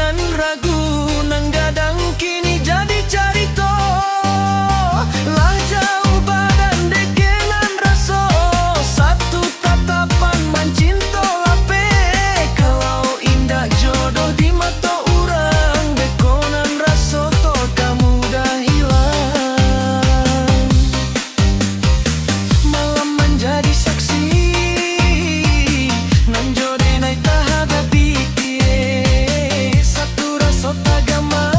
nan ragu nang dadang kini jadi carito. Lah jauh badan dekenan raso, satu tatapan mancinto lape. Kalau indah jodoh di mata urang, dekonan raso to kamu dah hilang. Malam menjadi saksi nan jode nai tahadapi satu raso tagaman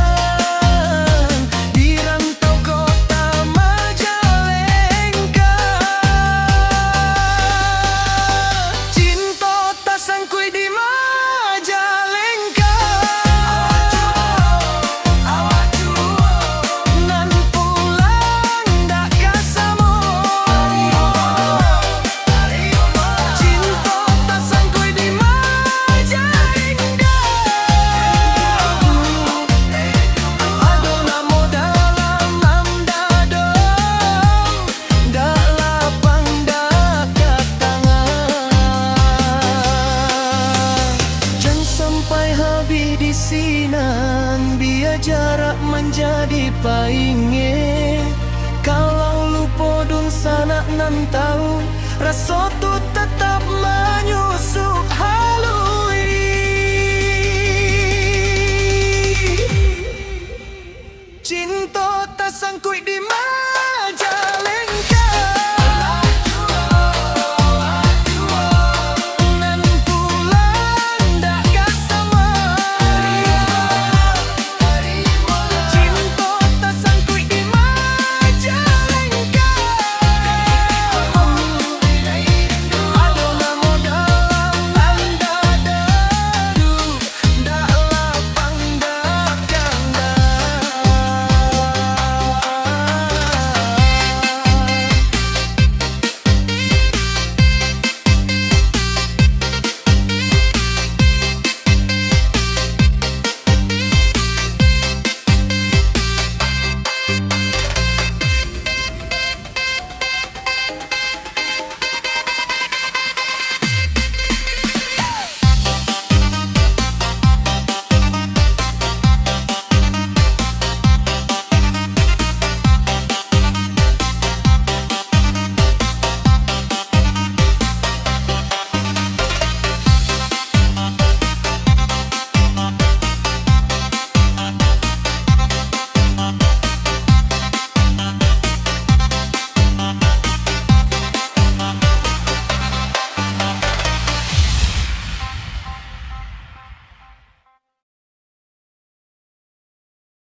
di rantau kota Majalengka. Cinta tak sangkui di Majalengka. Nan pulang dak kasamo. Cinta tak sangkui di Majalengka. Adona mo dalam amdadong, dak lapang dak tangan. Jangan sampai habis di sinan, biar jarak menjadi painge. Kalau lupa dun sana nan tahu, rasa tu tetap menyusup.